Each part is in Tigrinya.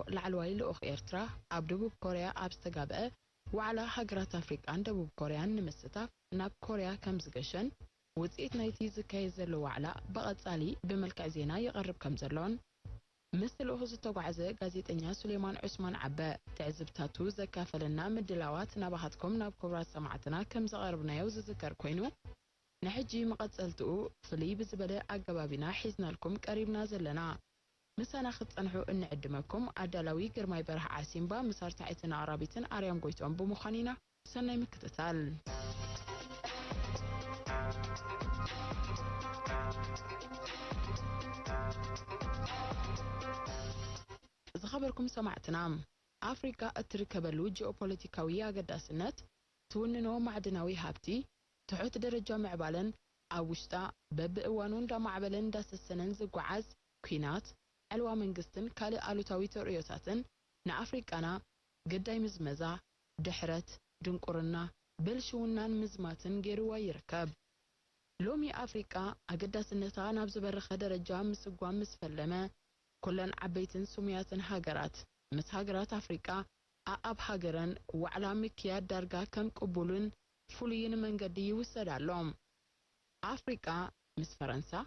لعلواي لأخ إيرترا أب دبوب كوريا أبستقابئ وعلى هجرات أفريقيا دبوب كوريا نمستاف ناب كوريا كمزقشن وزيت نايتي زكاي زلو وعلا بقصالي بملكع زينا يقرب كمزلون مثل أخذ التوقعزة غازيتنيا سليمان عثمان عباء تعزبتاتو زكافلنا مدلاوات نابهاتكم ناب كبرات سمعتنا كم زغربنا يوز ذكر كوينو نحجي مقصلتو فلي بزبدة أقبابنا حيزنا لكم قريبنا زلنا مسانا ختصنحو انعدمكم عدالاوي قرماي برح عاسيمبا مسار تعيتنا عربيتن أريام قويتون بمخانينا سنة مكتتال خبركم سمعتنا أفريقيا اتركبلو جيوبوليتيكاوية قداسنت توننو معدناوي هابتي تحوت درجة معبالن أوشتا ببقوانون دا معبالن دا سسنن زقعاز كينات علوا منقستن كالي آلوتاوي توريوتاتن نا أفريقانا قداي مزمزا دحرت دنقرنا بلشونان مزماتن جيروا يركب لومي أفريقيا أقداسنتا نابز برخ درجة مسقوان مسفلمة كلن عبيتن سمياتن هاجرات مس هاجرات أفريقيا أب هاجرن وعلى مكياد درجة كم قبولن فلين من قدي وسدالهم أفريقيا مس فرنسا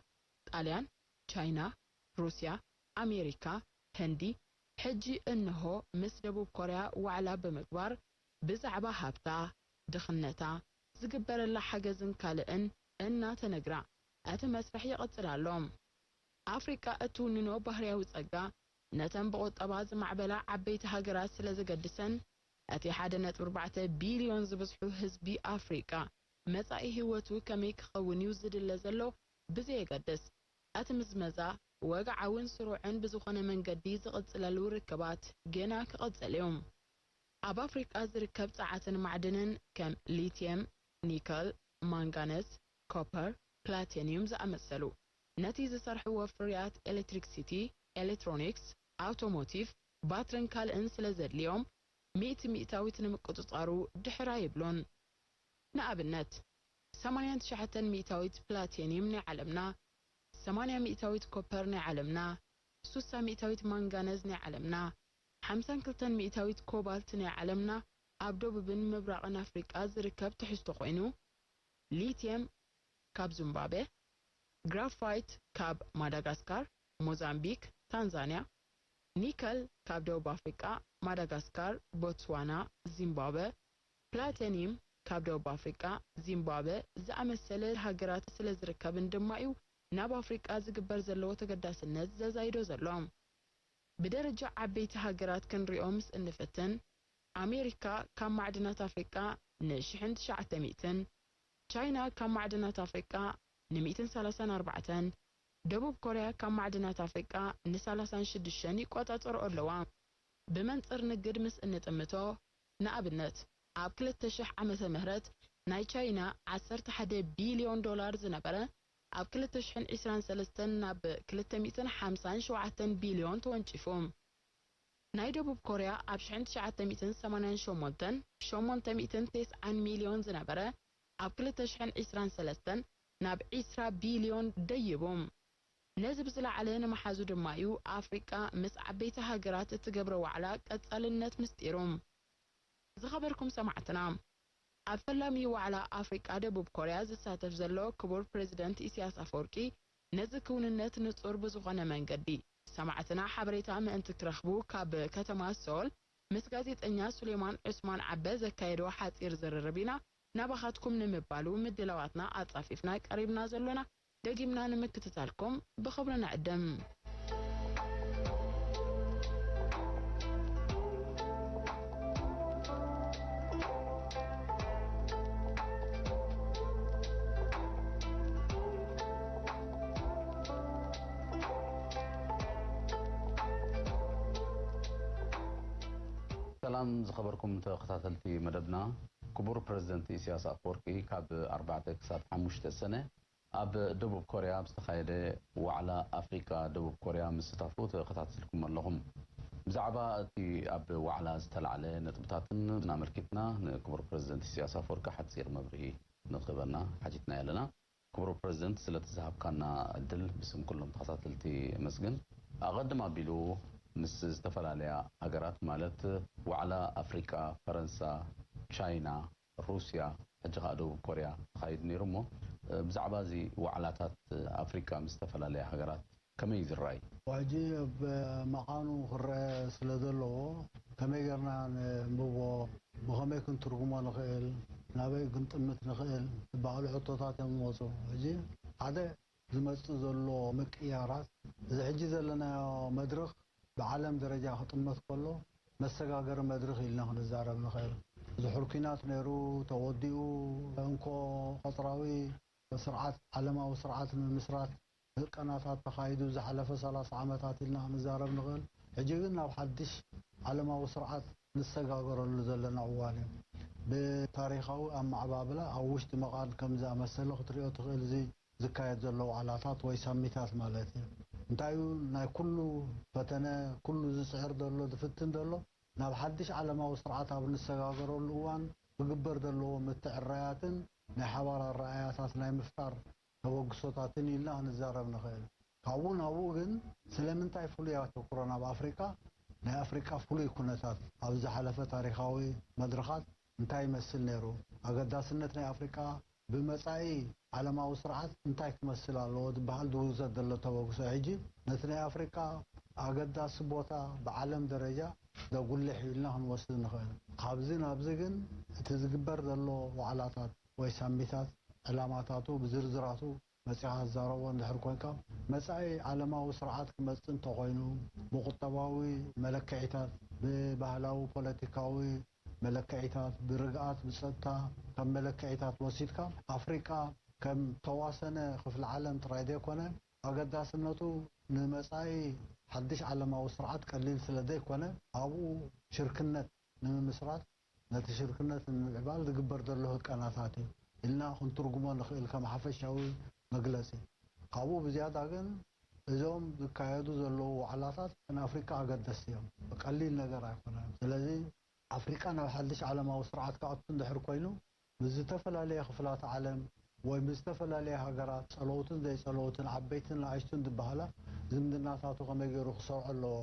طاليان تشاينا روسيا أمريكا هندي حجي إنه مس دبوب كوريا وعلى بمقبار بزعبا هابتا دخنتا زقبر الله حجزن كالئن إننا تنقرأ أتمسرح يقتلالهم أفريقيا أتوننو بحريا وصقا نتن بقطباز معبلا عبيت هاجرات سلازقدسن أتي 1.4 بليون زبصحو حزبي أفريقيا مصاي هوتو كمي كخون يوزد لزلو بزي يقدس أتمزمزا وقعون سروعن بزخونه منقدي زقصلالو ركبات جينا كقصليهم أب أفريقيا زركب ساعتن معدنن كم ليثيوم نيكل مانغانيز كوبر بلاتينيوم زأمثلو نتيجة صرح وفريات إلكتريكسيتي إلكترونيكس أوتوموتيف باترن كالإنس لزد اليوم 100 نمقططارو دحرا يبلون نقابلنت 8 بلاتينيوم نعلمنا 8 كوبر نعلمنا 600 مانغانيز نعلمنا 52 كوبالت نعلمنا أبدو ببن مبرقن أفريقيا زركب تحستو خوينو ليثيوم كاب زيمبابوي غرافايت كاب ماداغاسكار موزامبيك تنزانيا نيكل كاب دبوب أفريقيا ماداغاسكار بوتسوانا زيمبابوي بلاتينيوم كاب دبوب أفريقيا زيمبابوي زأمثل هاجرات سلازركبن دمايو ناب أفريقيا زقبر زلو تقداسنت زايدو زلوم بدرجة عبيت هاجرات كنريومس انفتن أمريكا كم معدنات أفريقيا نشحن 900 تشاينا كم معدنات أفريقيا 234 دبوب كوريا كم معدنات أفريقيا 36 يقاطعوا أولوان بمنطر نقد مس انتمتو نقابلنت أب 2000 عامة مهرت ناي تشاينا 11 بليون دولار زنبرة أب 2023 ناب 357 بليون تونشفوم ناي دبوب كوريا أب 1988 809 مليون زنبرة أب 2023 ناب 10 بليون ديبوم نزب زلا علينا محازو دمايو أفريقيا مس عبيت هاجرات تقبروا على قتالنت مستيروم زخبركم سمعتنا أفلامي وعلى أفريقيا دبوب كوريا زساتف زلو كبور بريزيدنت إسياس أفوركي نزكون النت نصور بزغنا منقدي سمعتنا حبريتا من أنت ترخبو كاب كتما سول مس غازيتنيا سليمان عثمان عبا زكايدو حاطير زرربينا نبخاتكم نمبالو مدلواتنا أطافيفنا قريبنا زلونا دقيمنا نمكتتالكم بخبرنا عدم سلام زخبركم تخطاتلتي مدبنا كبور بريزيدنت إسياس أفوركي كاب 4 سنة أب دبوب كوريا بستخايدة وعلى أفريقيا دبوب كوريا مستفو تخطاتلكم اللهم بزعبا تي أب وعلى استلعلي نتبتاتن نامركتنا كبور بريزيدنت إسياس أفوركي حتصير مبري نتخبرنا حاجتنا يلنا كبور بريزيدنت سلة الزهب كان الدل باسم كلهم تخطاتلتي مسجن أقدم بيلو ምስ ዝተፈላለዩ ሃገራት ማለት ዋዕላ ኣፍሪካ ፈረንሳ ቻይና ሩስያ ሕጂ ከዓ ደቡብ ኮርያ ተኻይዱ ነይሩ እሞ ብዛዕባ እዚ ዋዕላታት ኣፍሪካ ምስ ዝተፈላለዩ ሃገራት ከመይ ዝረኣይ ዋጂ ብመቃኑ ክረአ ስለ ዘለዎ ከመይ ጌርና ንብቦ ብኸመይ ክንትርጉሞ ንኽእል ናበይ ክንጥምት ንኽእል ዝበሃሉ ሕቶታት እዮም ዝመፁ ሕጂ ሓደ ዝመፅእ ዘሎ ምቅያራት እዚ ሕጂ ዘለናዮ መድረኽ ብዓለም ደረጃ ክጥመት ከሎ መሰጋገሪ መድረኽ ኢልና ክንዛረብ ንኽእል እዚ ሕርኩናት ነይሩ ተወዲኡ እንኮ ቀፅራዊ ስርዓት ዓለማዊ ስርዓት ንምስራት ቀናታት ተኻይዱ ዝሓለፈ 30 ዓመታት ኢልና ክንዛረብ ንኽእል ሕጂ ግን ናብ ሓድሽ ዓለማዊ ስርዓት ንሰጋገረሉ ዘለና እዋን እዩ ብታሪኻዊ ኣማዕባብላ ኣብ ውሽጢ መቓን ከም ዝኣመሰለ ክትሪኦ ትኽእል እዚ ዝካየድ ዘሎ ዋዕላታት ወይ ሳሚታት ማለት እዩ እንታይ እዩ ናይ ኩሉ ፈተነ ኩሉ ዝስዕር ዘሎ ዝፍትን ዘሎ ናብ ሓድሽ ዓለማዊ ስርዓት ኣብ ንሰጋገረሉ እዋን ዝግበር ዘለዎ ምትዕራያትን ናይ ሓባር ኣረኣያታት ናይ ምፍጣር ተበግሶታትን ኢልና ክንዛረብ ንኽእል ካብኡ ናብኡ ግን ስለምንታይ ፍሉይ ኣተኩሮ ናብ ኣፍሪካ ናይ ኣፍሪካ ፍሉይ ኩነታት ኣብ ዝሓለፈ ታሪኻዊ መድረኻት እንታይ ይመስል ነይሩ ኣገዳስነት ናይ ኣፍሪካ ብመጻኢ ዓለማዊ ስርዓት እንታይ ክመስል ኣለዎ ዝበሃል ዝውሰድ ዘሎ ተበግሶ ሕጂ ነቲ ናይ ኣፍሪካ ኣገዳሲ ቦታ ብዓለም ደረጃ ዘጉልሕ ኢልና ክንወስድ ንኽእል ካብዚ ናብዚ ግን እቲ ዝግበር ዘሎ ዋዕላታት ወይ ሳሚታት ዕላማታቱ ብዝርዝራቱ መፂኻ ዝዛረቦ እንድሕር ኮንካ መጻኢ ዓለማዊ ስርዓት ክመፅእ እንተኾይኑ ብቁጠባዊ መለክዒታት ብባህላዊ ፖለቲካዊ መለክዒታት ብርግኣት ብፀጥታ ከም መለክዒታት ወሲድካ ኣፍሪካ ከም ተዋሰነ ክፍሊ ዓለም ጥራይ ዘይኮነ ኣገዳስነቱ ንመጻኢ ሓድሽ ዓለማዊ ስርዓት ቀሊል ስለ ዘይኮነ ኣብኡ ሽርክነት ንምምስራት ነቲ ሽርክነት ንምዕባል ዝግበር ዘሎ ህቀናታት እዩ ኢልና ክንትርጉሞ ንኽእል ከም ሓፈሻዊ መግለፂ ካብኡ ብዝያዳ ግን እዞም ዝካየዱ ዘለዉ ዋዕላታት ንኣፍሪካ ኣገደስቲ እዮም ቀሊል ነገር ኣይኮነን ስለዚ ኣፍሪካ ናብ ሓድሽ ዓለማዊ ስርዓት ክኣቱ እንድሕር ኮይኑ ብዝተፈላለየ ክፍላት ዓለም ወይ ብዝተፈላለየ ሃገራት ፀለውትን ዘይፀለውትን ዓበይትን ንኣሽቱን ዝበሃላ ዝምድናታቱ ከመይ ገይሩ ክሰርዖ ኣለዎ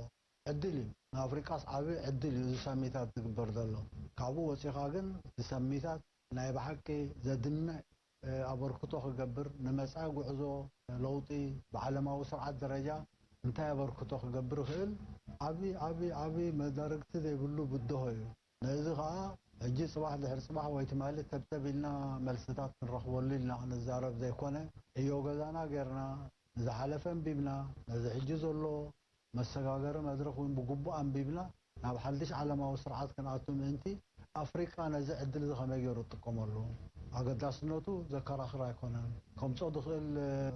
ዕድል እዩ ንኣፍሪቃስ ዓብዪ ዕድል እዩ እዚ ሰሚታት ዝግበር ዘሎ ካብኡ ወፂኻ ግን እቲ ሰሚታት ናይ ብሓቂ ዘድንዕ ኣበርክቶ ክገብር ንመጻኢ ጉዕዞ ለውጢ ብዓለማዊ ስርዓት ደረጃ እንታይ ኣበርክቶ ክገብር ይኽእል ዓብዪ መዳርግቲ ዘይብሉ ብድሆ እዩ ነዚ ከዓ ሕጂ ፅባሕ ድሕሪ ፅባሕ ወይ ትማሊ ተብተብ ኢልና መልስታት ክንረኽበሉ ኢልና ክንዛረብ ዘይኮነ እዮ ገዛና ጌርና ንዝሓለፈ ኣንቢብና ነዚ ሕጂ ዘሎ መሰጋገሪ መድረኽ እውን ብግቡእ ኣንቢብና ናብ ሓድሽ ዓለማዊ ስርዓት ክንኣቱ ምእንቲ ኣፍሪካ ነዚ ዕድል እዚ ከመይ ገይሩ እጥቀመሉ ኣገዳስነቱ ዘከራኽር ኣይኮነን ከምፆ ዝኽእል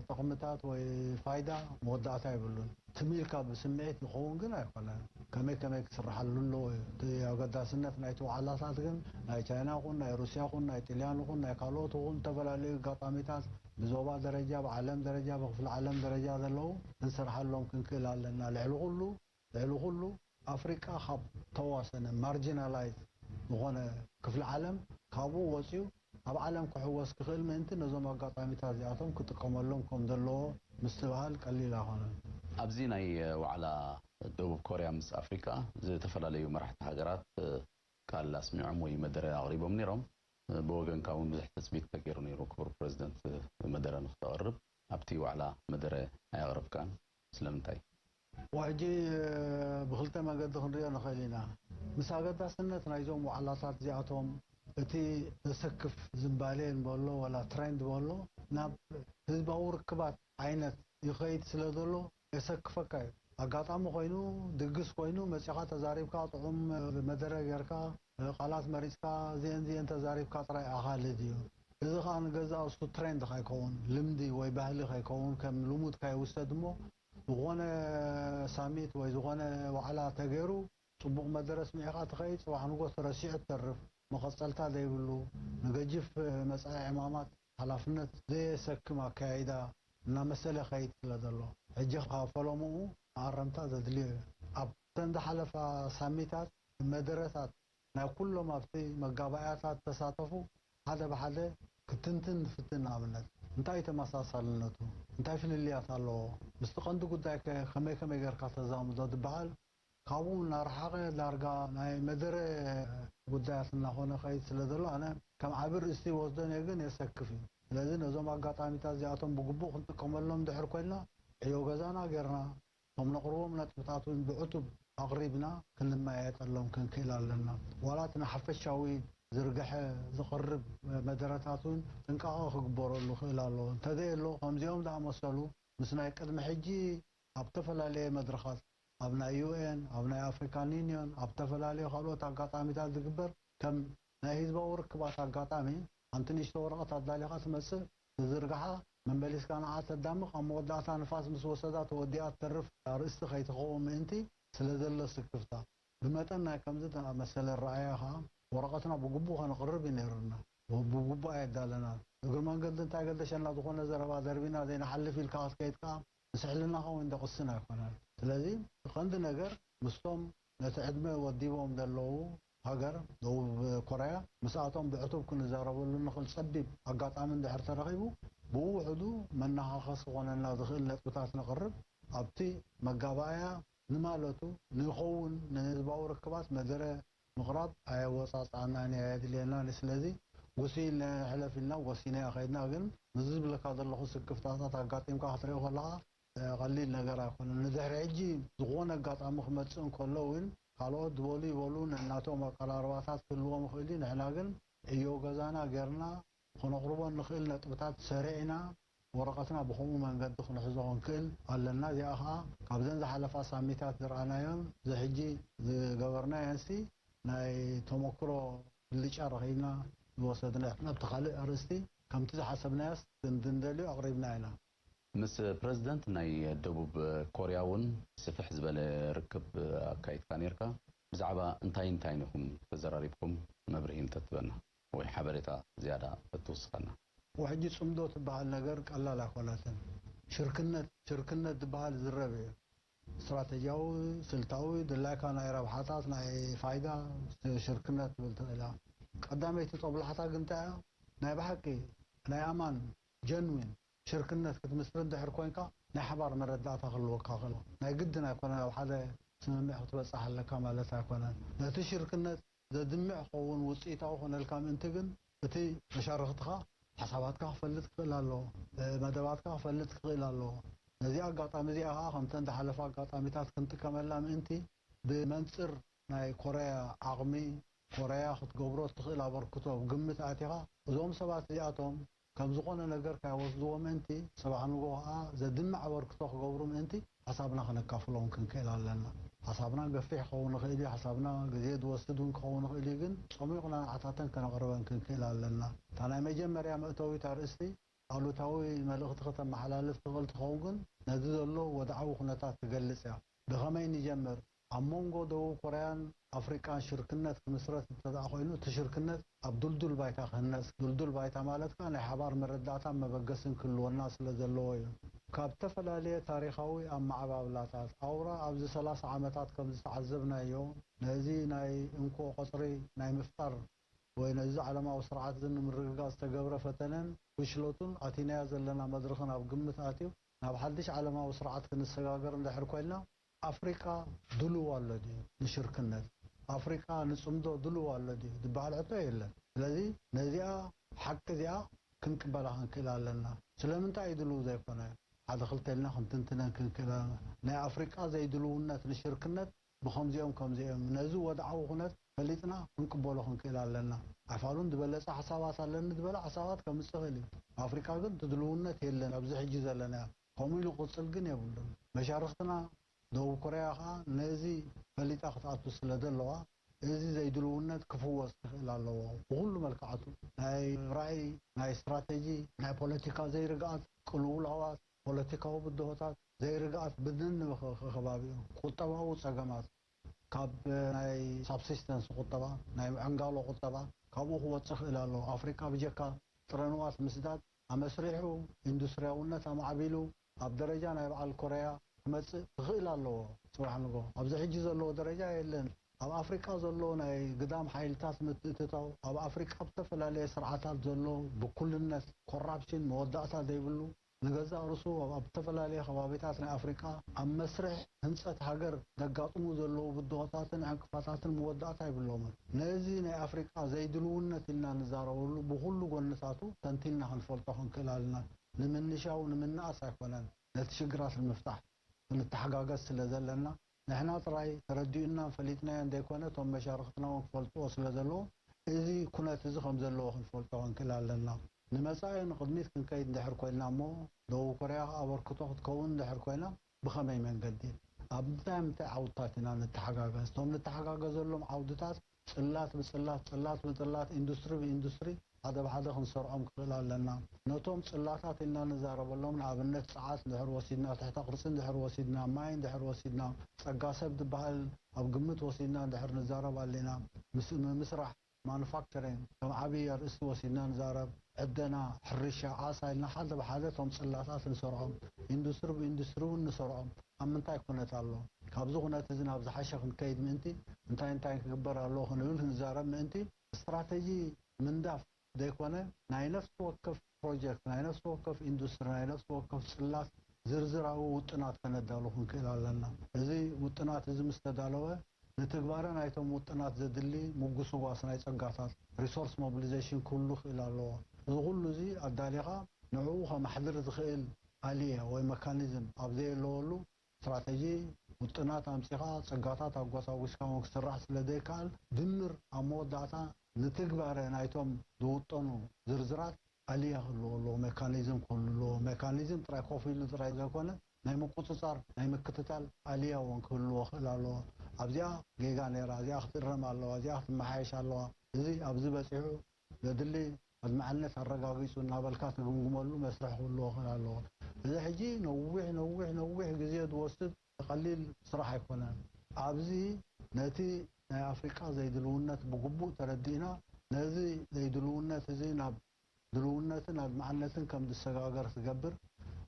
ጥቕምታት ወይ ፋይዳ መወዳእታ ይብሉን ትሚልካ ብስምዒት ዝኸውን ግን ኣይኮነን ከመይ ክስራሓሉ ኣለዎ እዩ እቲ ኣገዳስነት ናይቲ ዋዕላታት ግን ናይ ቻይና ኹን ናይ ሩስያ ኹን ናይ ጣልያን ኹን ናይ ካልኦት ኹን ዝተፈላለዩ ኣጋጣሚታት ብዞባ ደረጃ ብዓለም ደረጃ ብክፍሊ ዓለም ደረጃ ዘለዉ ክንስርሓሎም ክንክእል ኣለና ልዕሊ ኩሉ ኣፍሪካ ካብ ተዋሰነ ማርጂናላይዝ ዝኾነ ክፍሊ ዓለም ካብኡ ወፂኡ ኣብ ዓለም ክሕወስ ክኽእል ምእንቲ ነዞም ኣጋጣሚታት እዚኣቶም ክጥቀመሎም ከም ዘለዎ ምስትበሃል ቀሊል ኣይኮነን ኣብዚ ናይ ዋዕላ ደቡብ ኮርያ ምስ ኣፍሪካ ዝተፈላለዩ መራሕቲ ሃገራት ካል ኣስሚዖም ወይ መደረ ኣቕሪቦም ነይሮም ብወገንካ እውን ብዙሕ ተፅቢት ተገይሩ ነይሩ ክቡር ፕረዚደንት መደረ ንክተቐርብ ኣብቲ ዋዕላ መደረ ኣየቕረብካን ስለምንታይ وحجي بخلطة ما قد خنريا نخلينا مساعدة سنة نايزوم وعلاقات زياتهم اتي تسكف زنبالين بولو ولا ترند بولو ناب هزباو ركبات عينت يخيط سلدولو يسكفك أقاطعم خوينو دقس خوينو مسيقات تزاريبكا طعم مدرة غيركا قالات مريسكا زين تزاريبكا طرأي أخالديو إذا كان جزء أصله ترند خيكون لمدي ويبهلي خيكون كم لمود كاي وستدمو زغونه ساميت وزغونه وعلى تغيرو صبغ مدرس ميقات خيط وحنقو ترشيع الترف مخصلتا ديبلو نجف مسألة إمامات حلافنت زي سكما كايدا نا مسألة خيط لدلو هجي خافلومو عرمتا زدلي أب تند حلفا ساميتات مدرسات نا كله ما في مقابعات تساطفو هذا بحاله كتنتن فتن عملت انتاي تمساسل لنتو انتاي في اللي يطالو مستقندو قداك خمي غير كاتزام ضد بحال ካብኡ እናርሓቐ ዳርጋ ናይ መደረ ጉዳያት እናኾነ ኸይድ ስለ ዘሎ ኣነ ከም ዓቢ ርእስቲ ወስዶን ግን የሰክፍ እዩ ስለዚ ነዞም ኣጋጣሚታት እዚኣቶም ብግቡእ ክንጥቀመሎም ድሕር ኮይና ዕዮ ገዛና ጌርና ቶም ነቕርቦም ነጥብታት እውን ብዕቱብ ኣቕሪብና ክንመያየጠሎም ክንክእል ኣለና ዋላ እቲ ንሓፈሻዊ ዝርግሐ ዝቕርብ መደረታት እውን ጥንቃቐ ክግበረሉ ክእል ኣለዎ እንተዘየሎ ከምዚኦም ዝኣመሰሉ ምስ ናይ ቅድሚ ሕጂ ኣብ ተፈላለየ መድረኻት ኣብ ናይ ዩኤን ኣብ ናይ ኣፍሪካን ዩኒዮን ኣብ ተፈላለዩ ካልኦት ኣጋጣሚታት ዝግበር ከም ናይ ህዝባዊ ርክባት ኣጋጣሚ ሓንቲ ንእሽቶ ወረቐት ኣዳሊኻ ትመጽእ ትዝርግሓ መንበሊስካ ንዓ ተዳምቕ ኣብ መወዳእታ ንፋስ ምስ ወሰዳ ተወዲኣ ተርፍ ኣርእስቲ ከይትኸውን ምእንቲ ስለ ዘሎ ስክፍታ ብመጠን ናይ ከምዚ መሰለ ረኣያ ከዓ ወረቐትና ብግቡእ ከነቕርብ እዩ ነይሩና ብግቡእ ኣየዳለና እግሪ መንገዲ እንታይ ገደሸና ዝኾነ ዘረባ ደርቢና ዘይናሓልፍ ኢልካ ክትከይድ ከዓ ንስሕልና እውን ደቕስን ኣይኮነን ስለዚ ቀንዲ ነገር ምስቶም ነቲ ዕድመ ወዲቦም ዘለዉ ሃገር ደቡብ ኮርያ ምስኣቶም ብዕቱብ ክንዛረበሉ ንኽእል ፀቢብ ኣጋጣሚ እንድሕር ተረኺቡ ብውሕዱ መነኻኸስ ክኾነና ዝኽእል ነጥብታት ነቕርብ ኣብቲ መጋባእያ ንማለቱ ንይኸውን ንህዝባዊ ርክባት መደረ ምቕራብ ኣየወፃፅኣናን ኣየድልየናን ስለዚ ወሲል ሕለፍ ኢልና ወሲና ከይድና ግን ንዝብለካ ዘለኹ ስክፍታታት ኣጋጢምካ ክትሪኦ ከለኻ ቀሊል ነገር ኣይኮነን ንድሕሪ ሕጂ ዝኾነ ኣጋጣሚ ክመፅእ እንከሎ እውን ካልኦት ዝበሉ ይበሉ እናቶም ኣቀራርባታት ክህልዎም ይኽእል እዩ ንሕና ግን ዕዮ ገዛና ጌርና ክነቕርቦ ንኽእል ነጥብታት ሰሪዕና ወረቐትና ብከምኡ መንገዲ ክንሕዞ ክንክእል ኣለና እዚኣ ከዓ ካብዘን ዝሓለፋ ሳሚታት ዝረኣናዮም ዝሕጂ ዝገበርናየንሲ ናይ ተመክሮ ብልጫ ረኺብና ዝወሰድና ናብቲ ካልእ ኣርእስቲ ከምቲ ዝሓሰብናያስ እንድንደልዩ ኣቕሪብና ኢና ምስ ፕረዚደንት ናይ ደቡብ ኮርያ እውን ስፍሕ ዝበለ ርክብ ኣካይድካ ነርካ ብዛዕባ እንታይ ንኹም ተዘራሪብኩም መብርሂ እንተትበና ወይ ሓበሬታ ዝያዳ እትውስኸና وحجي صمدو تبع النجار قلال أخواناتن شركنة تبع الزربة استراتيجياوي سلطوي دلاك أنا ربحاتات ناي فايدة شركنة بالتلا قدامي تطبل حتى قنتا ناي بحكي ناي أمان جنوين شركنة كنت مسترد حركوينكا ناي حبار مردات أخلوك أخلو ناي قدنا يكون وحدا سمع خطبة صح لك مالتها يكون نتي شركنة ذا دمع قوون وسيطة وخنا الكام انتجن بتي مشارختها حساباتك فلت قلالو مدباتك فلت قلالو نزي أقاطع مزيها خمسين تحلف أقاطعميتات كنت كمل أنتي بمنصر ناي كوريا عقمي كوريا خد جبروت تخيل عبر كتب قمة آتيها وزوم سبعة زياتهم كم زقنا نجار كوزدوهم أنتي سبعة نجوها زدم عبر كتب جبروم أنتي حسابنا خنا كافلون كن كلا لنا حسابنا قفيح خون خيلي حسابنا جزيد وسدون خون خيلي جن صميقنا عطاتن كنا قربان كن كلا لنا تانا مجمع يا مأتوي تارستي قالوا تاوي ملخت ختم محلال تغلط خونجن نزيد الله ودعوا خناتات تجلسها بخمين يجمر عمونجو دو كوريان أفريقيا شركنات مصرات تداخلوا تشركنات عبدل بايتا خناس دل بايتا مالت كان حبار مرداتا ما بقسم كل الناس لزلوي كابتفل عليه تاريخوي أم مع بابلاتات أورا أبز 3 عامات كم تعذبنا يوم نزي ناي إنكو قصري ناي مفتر ونزي على ما وسرعات ذن من رجاز تجبر فتنن وشلوتون أتينا زلنا مدرخنا بقمة آتيو نبحدش على ما وسرعات كن السجاجر ندحر كلنا أفريقيا دلو والدي نشركنا أفريقيا نصمدو دلو والدي دبال عطيه إلا الذي نزيا حق زيا كنك بلاهن كلا لنا سلام تاي دلو زي كنا هذا خلت لنا خمتنا كنك كلا نا أفريقيا زي دلونا نشركنا بخمزيهم كمزيهم نزو ودعوا هنا فليتنا كنك بلاهن كلا لنا عفالون دبلس حسابات لنا دبل حسابات كمستغلين أفريقيا قد تدلونا تيلنا أبز حجز لنا قوميلو قصل جنيا بلون مشارختنا دو كوريا نزي فليت أخطأت بسلدلوا نزي زي دلونا كفوس إلى الله وكل ملكعته ناي رأي ناي استراتيجي ناي بوليتيكا زي رجعت كلول عوات بوليتيكا وبدهوتات زي رجعت بدن خبابي خطبة وسجمات كاب ناي سبسيستنس خطبة ناي أنجالو خطبة كابو هو تسخ إلى الله أفريقيا بيجكا ترنوات مسدات أمسرحو إندسترياونا تمعبيلو أبدرجة ناي على كوريا مس غير الله سبحان الله أبز حجز الله درجة يلن أب أفريقيا زلوا ناي قدام حيلتات متتاو أب أفريقيا بتفل عليه سرعات زلوا بكل الناس كورابشن مودعات ديبلو ንገዛ ርሱ ኣብ ተፈላለየ ከባቢታት ናይ ኣፍሪካ ኣብ መስርሕ ህንፀት ሃገር ዘጋጥሙ ዘለዉ ብድሆታትን ዕንቅፋታትን መወዳእታ ይብሎምን ነዚ ናይ ኣፍሪካ ዘይድልውነት ኢልና ንዛረበሉ ብኩሉ ጎነታቱ ተንቲና ክንፈልጦ ክንክእል ኣለና ንምንሻው ንምንኣስ ኣይኮነን ነቲ ሽግራት ንምፍታሕ ንተሓጋገዝ ስለ ዘለና ንሕና ጥራይ ተረዲኡና ፈሊጥና እንደይኮነ ቶም መሻርክትና ክፈልጥዎ ስለ ዘለዎ እዚ ኩነት እዚ ከም ዘለዎ ክንፈልጦ ክንክእል ኣለና ንመጻኢ ንቅድሚት ክንከይድ እንድሕር ኮይና እሞ ደቡብ ኮርያ ኣበርክቶ ክትከውን እንድሕር ኮይና ብኸመይ መንገዲ ኣብ ምንታይ ዓውድታት ኢና ንተሓጋገዝ እቶም ንተሓጋገዘሎም ዓውድታት ጽላት ብጽላት ኢንዱስትሪ ብኢንዱስትሪ ሓደ ብሓደ ክንሰርዖም ክኽእል ኣለና ነቶም ጽላታት ኢልና ንዛረበሎም ንኣብነት ፀዓት እንድሕር ወሲድና ትሕተ ቅርፂ እንድሕር ወሲድና ማይ እንድሕር ወሲድና ፀጋ ሰብ ዝበሃል ኣብ ግምት ወሲድና እንድሕር ንዛረብ ኣለና ምስራሕ ማኑፋክቸሪንግ ከም ዓብዪ ኣርእስቲ ወሲድና ንዛረብ ዕደና ሕርሻ ዓሳ ኢልና ሓደ ብሓደ እቶም ጽላታት ንሰርዖም ኢንዱስትሪ ብኢንዱስትሪ እውን ንሰርዖም ኣብ ምንታይ ኩነት ኣሎ ካብዚ ኩነት እዚ ናብ ዝሓሸ ክንከይድ ምእንቲ እንታይ ክግበር ኣለዎ ክንብል ክንዛረብ ምእንቲ ስትራቴጂ ምንዳፍ ዘይኮነ ናይ ነፍሲ ወከፍ ፕሮጀክት ናይ ነፍሲ ወከፍ ኢንዱስትሪ ናይ ነፍሲ ወከፍ ጽላት ዝርዝራዊ ውጥናት ከነዳሉ ክንክእል ኣለና እዚ ውጥናት እዚ ምስ ተዳለወ ንትግባረ ናይቶም ውጥናት ዘድሊ ምጉስ ዋስ ናይ ፀጋታት ሪሶርስ ሞቢሊዜሽን ኩሉ ክእል ኣለዎ እዚ ኩሉ እዚ ኣዳሊኻ ንዕኡ ከመሕድር ዝኽእል ኣልየ ወይ መካኒዝም ኣብ ዘየለወሉ ስትራቴጂ ውጥናት ኣምፂኻ ፀጋታት ኣጓሳጒስካ ክስራሕ ስለ ዘይከኣል ድምር ኣብ መወዳእታ ንትግባረ ናይቶም ዝውጠኑ ዝርዝራት ኣልየ ክህልዎ ኣለዎ ሜካኒዝም ክህልዎ ሜካኒዝም ጥራይ ኮፍ ኢሉ ጥራይ ዘይኮነ ናይ ምቁፅፃር ናይ ምክትታል ኣልየ እውን ክህልዎ ክእል ኣለዎ ኣብዚኣ ጌጋ ነይራ እዚኣ ክትእረም ኣለዋ እዚኣ ክትመሓየሽ ኣለዋ እዚ ኣብዚ በፂሑ ዘድሊ ኣድማዕነት ኣረጋጊፁ እናበልካ ትግምግመሉ መስርሕ ክህልዎ ክእል ኣለዎ እዚ ሕጂ ነዊሕ ግዜ ዝወስድ ቀሊል ስራሕ ኣይኮነን ኣብዚ ነቲ ናይ ኣፍሪካ ዘይድልውነት ብግቡእ ተረዲእና ነዚ ዘይድልውነት እዚ ናብ ድልውነትን ኣድማዕነትን ከም ዝሰጋገር ትገብር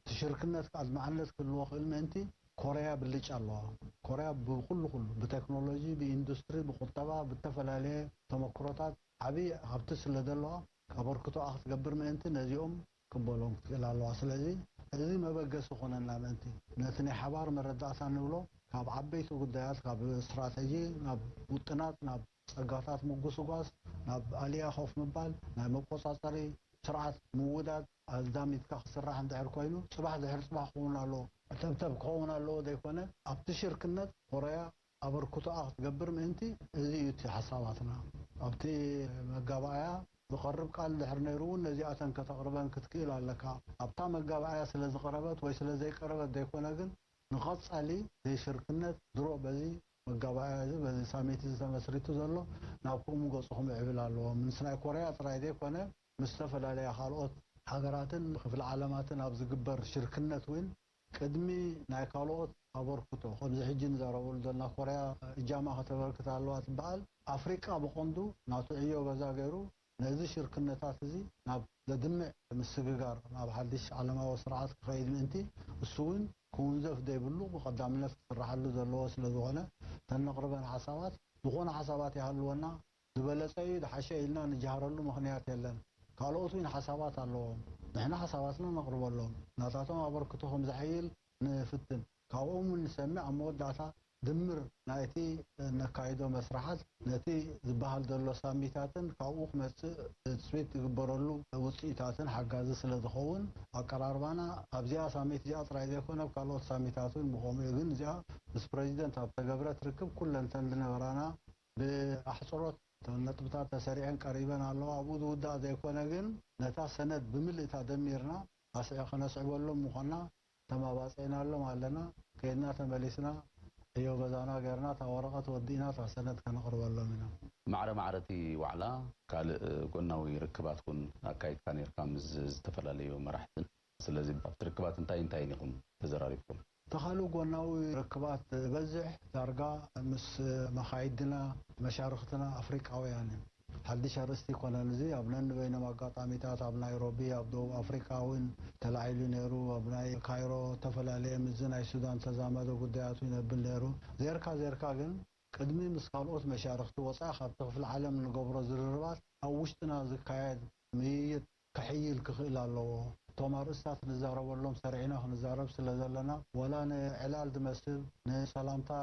ትሽርክነት ኣድማዕነት ክህልዎ ክእል ምእንቲ ኮርያ ብልጭ ኣለዋ ኮርያ ብኩሉ ብቴክኖሎጂ ብኢንዱስትሪ ብቁጠባ ብተፈላለየ ተመክሮታት ዓብዪ ሃብቲ ስለ ዘለዋ ኣበርክቶ ክትገብር ምእንቲ ነዚኦም ክበሎም ክትክእል ኣለዋ ስለዚ እዚ መበገሲ ኮነና ምእንቲ ነቲ ናይ ሓባር መረዳእታ ንብሎ ካብ ዓበይቲ ጉዳያት ካብ ስትራቴጂ ናብ ውጥናት ናብ ፀጋታት ምጉስ ጓስ ናብ ኣልያ ኮፍ ምባል ናይ መቆፃፀሪ ስርዓት ምውዳድ ኣዳሚትካ ክስራሕ እንድሕር ኮይኑ ፅባሕ ድሕር ፅባሕ ክኸውን ኣለዎ ተብተብ ክኸውን ኣለዎ ዘይኮነ ኣብቲ ሽርክነት ኮርያ ኣበርክቶኣ ክትገብር ምእንቲ እዚ እዩ እቲ ሓሳባትና ኣብቲ መጋባእያ ዝቐርብ ቃል ድሕር ነይሩ እውን ነዚኣተን ከተቕርበን ክትክእል ኣለካ ኣብታ መጋባእያ ስለ ዝቐረበት ወይ ስለ ዘይቀረበት ዘይኮነ ግን ንቐፃሊ ዘይሽርክነት ድሮ በዚ መጋባእያ እዚ በዚ ሳሚት እዚ ተመስሪቱ ዘሎ ናብ ከምኡ ገፅኹም ይዕብል ኣለዎ ምስ ናይ ኮርያ ጥራይ ዘይኮነ ምስ ዝተፈላለያ ካልኦት ሃገራትን ክፍለ ዓለማትን ኣብ ዝግበር ሽርክነት እውን ቅድሚ ናይ ካልኦት ኣበርክቶ ከምዚ ሕጂ ንዛረበሉ ዘለና ኮርያ እጃማ ከተበርክት ኣለዋ ትበሃል ኣፍሪቃ ብቐንዱ ናቱ ዕዮ ገዛ ገይሩ ነዚ ሽርክነታት እዚ ናብ ዘድምዕ ምስግጋር ናብ ሓድሽ ዓለማዊ ስርዓት ክኸይድ ምእንቲ እሱ እውን ክውንዘፍ ዘይብሉ ብቐዳምነት ክስራሓሉ ዘለዎ ስለ ዝኾነ ተነቕርበን ሓሳባት ዝኾነ ሓሳባት ይሃልወና ዝበለፀ እዩ ዝሓሸ ኢልና ንጃሃረሉ ምክንያት የለን ካልኦት እውን ሓሳባት ኣለዎም ንሕና ሓሳባትና ነቕርበሎም ናታቶም ኣበርክቶ ከም ዝሓይል ንፍትን ካብኦም ንሰምዕ ኣብ መወዳእታ ድምር ናይቲ ነካይዶ መስራሓት ነቲ ዝበሃል ዘሎ ሳሚታትን ካብኡ ክመፅእ ትስቤት ዝግበረሉ ውፅኢታትን ሓጋዚ ስለ ዝኸውን ኣቀራርባና ኣብዚኣ ሳሚት እዚኣ ጥራይ ዘይኮነ ካልኦት ሳሚታት እውን ብኸምኡ ግን እዚኣ ምስ ፕሬዚደንት ኣብ ተገብረ ትርክብ ኩለንተን ዝነበራና ብኣሕፅሮት ነጥብታት ተሰሪዐን ቀሪበን ኣለዋ ኣብኡ ዝውዳእ ዘይኮነ ግን ነታ ሰነድ ብምልእታ ደሚርና ከነስዕበሎም ምዃንና ተማባፀይናሎም ኣለና ከይድና ተመሊስና እዮ ገዛና ገርና ታ ወረቐት ወዲእና ታ ሰነድ ከነቕርበሎም ኢና ማዕረቲ ዋዕላ ካልእ ጎናዊ ርክባት ኩን ኣካይድካ ነርካ ምስ ዝተፈላለዩ መራሕትን ስለዚ ኣብቲ ርክባት እንታይ ኢኹም ተዘራሪብኩም ተኻልእ ጎናዊ ርክባት በዝሕ ዳርጋ ምስ መኻይድና መሻርክትና ኣፍሪቃውያን ሓድሽ ኣርእስቲ ኮነን እዚ ኣብ ነንበይኖም ኣጋጣሚታት ኣብ ናይሮቢ ኣብ ደቡብ ኣፍሪካ እውን ተላዒሉ ነይሩ ኣብ ናይ ካይሮ ተፈላለየ ምዝ ናይ ሱዳን ተዛመደ ጉዳያት ይነብል ነይሩ ዜርካ ግን ቅድሚ ምስ ካልኦት መሻርክቲ ወፃኢ ካብቲ ክፍሊ ዓለም ንገብሮ ዝርርባት ኣብ ውሽጥና ዝካየድ ምይይጥ ክሕይል ክኽእል ኣለዎ تومار استات نزارب لهم سرعنا نزارب سلازلنا ولا نعلال دمسل نسلامتا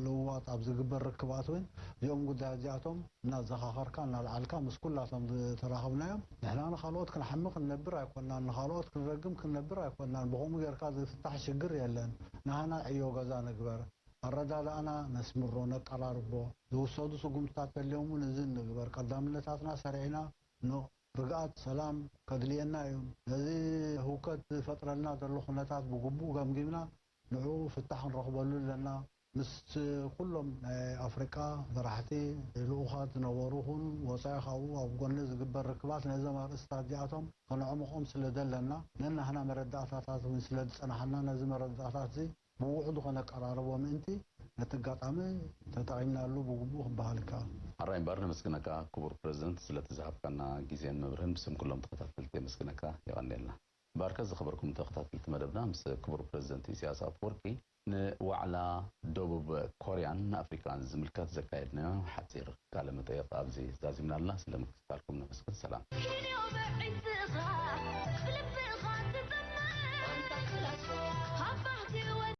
لوات ابز جبر ركبات وين يوم قد جاتهم نزخاخر كان العلكا مس كلاتهم تراخبنا نحن خالوت كنحمق ننبر كنا نخالوت كنرقم كننبر كنا بقوم غير كاد فتح شجر يلن نحن عيو غزا نكبر الرجال انا نسمرو نقراربو دوسودو سقمتات اليوم نزن نكبر قدامنا سرعنا نو رجعت سلام كدلينا يوم هذه هوكت فترنا دلو خناتات بقبو قمقمنا نعو فتحن رغبلو لنا مس كلهم افريقيا راحتي الاخوات نوروهن وصايخو وقلنا زقبر ركبات نزم استادياتهم كانوا عمقهم سلدلنا لان احنا مرداتات من سلد انا حنا نزم مرداتات زي بوعدو خنا قراربهم انتي نتقاطعمي تتعينا له بقبو بهالكا الرأي بارنا مسكنك كبر بريزنت سلت ذهب كنا جيزين مبرهن بسم كلهم تختلفت مسكنك يغني لنا باركز خبركم تختلفت مدبنا مس كبر بريزنت سياسة أفوركي وعلى دوب كوريان أفريكان زملكات زكايدنا حتير كلمة يطاب زي زازمنا الله سلامك لكم نفسك السلام